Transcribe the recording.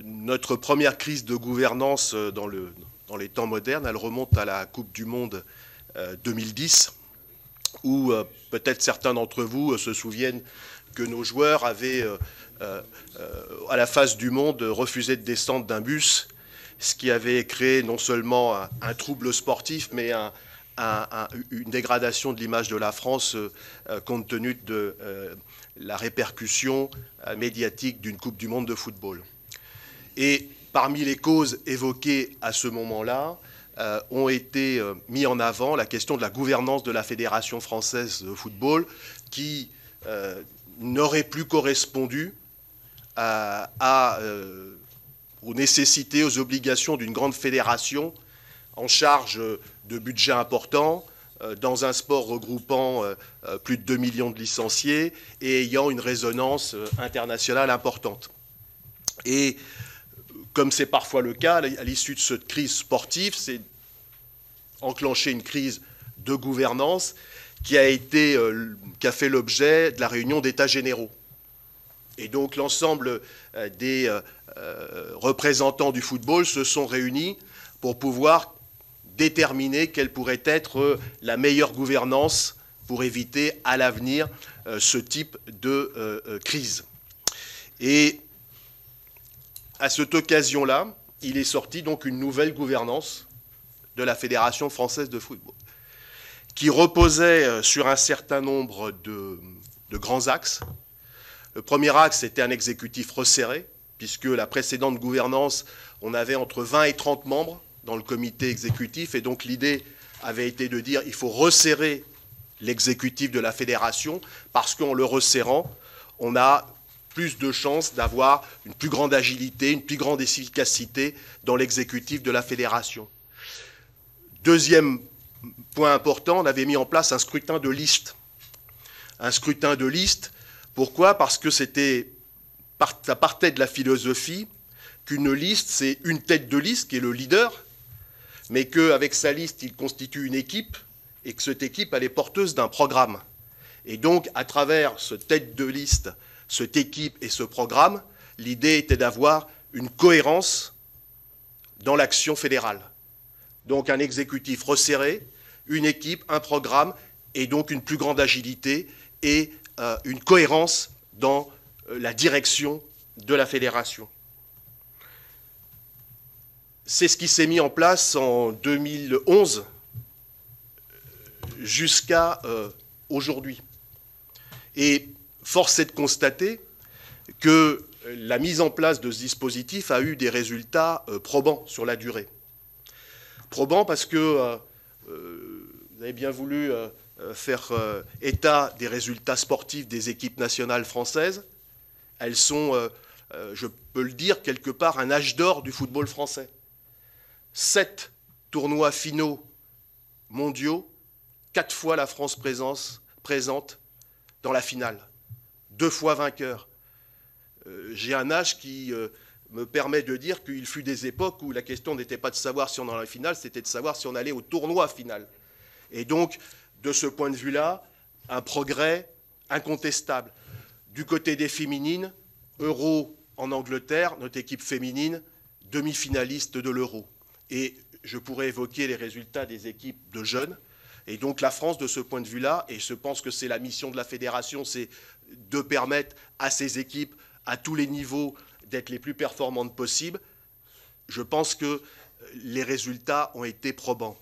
Notre première crise de gouvernance dans les temps modernes, elle remonte à la Coupe du Monde 2010, où peut-être certains d'entre vous se souviennent que nos joueurs avaient, à la face du monde, refusé de descendre d'un bus, ce qui avait créé non seulement un trouble sportif, mais une dégradation de l'image de la France compte tenu de la répercussion médiatique d'une Coupe du Monde de football. Et parmi les causes évoquées à ce moment-là, ont été mis en avant la question de la gouvernance de la Fédération française de football qui n'aurait plus correspondu aux nécessités, aux obligations d'une grande fédération en charge de budgets importants, dans un sport regroupant plus de 2 millions de licenciés et ayant une résonance internationale importante. Et comme c'est parfois le cas, à l'issue de cette crise sportive, c'est enclenché une crise de gouvernance qui a fait l'objet de la réunion d'États généraux. Et donc l'ensemble des représentants du football se sont réunis pour pouvoir déterminer quelle pourrait être la meilleure gouvernance pour éviter à l'avenir ce type de crise. Et à cette occasion-là, il est sorti donc une nouvelle gouvernance de la Fédération française de football, qui reposait sur un certain nombre de grands axes. Le premier axe était un exécutif resserré, puisque la précédente gouvernance, on avait entre 20 et 30 membres dans le comité exécutif, et donc l'idée avait été de dire qu'il faut resserrer l'exécutif de la fédération, parce qu'en le resserrant, on a plus de chances d'avoir une plus grande agilité, une plus grande efficacité dans l'exécutif de la fédération. Deuxième point important, on avait mis en place un scrutin de liste. Un scrutin de liste, pourquoi? Parce que ça partait de la philosophie qu'une liste, c'est une tête de liste qui est le leader, mais qu'avec sa liste, il constitue une équipe, et que cette équipe, elle est porteuse d'un programme. Et donc, à travers cette tête de liste, cette équipe et ce programme, l'idée était d'avoir une cohérence dans l'action fédérale. Donc un exécutif resserré, une équipe, un programme, et donc une plus grande agilité et une cohérence dans la direction de la fédération. C'est ce qui s'est mis en place en 2011 jusqu'à aujourd'hui. Et force est de constater que la mise en place de ce dispositif a eu des résultats probants sur la durée. Probants parce que vous avez bien voulu faire état des résultats sportifs des équipes nationales françaises. Elles sont, je peux le dire, quelque part un âge d'or du football français. 7 tournois finaux mondiaux, 4 fois la France présente dans la finale. 2 fois vainqueur. J'ai un âge qui me permet de dire qu'il fut des époques où la question n'était pas de savoir si on allait à la finale, c'était de savoir si on allait au tournoi final. Et donc, de ce point de vue-là, un progrès incontestable. Du côté des féminines, Euro en Angleterre, notre équipe féminine, demi-finaliste de l'Euro. Et je pourrais évoquer les résultats des équipes de jeunes. Et donc la France, de ce point de vue-là, et je pense que c'est la mission de la fédération, c'est de permettre à ces équipes, à tous les niveaux, d'être les plus performantes possibles. Je pense que les résultats ont été probants.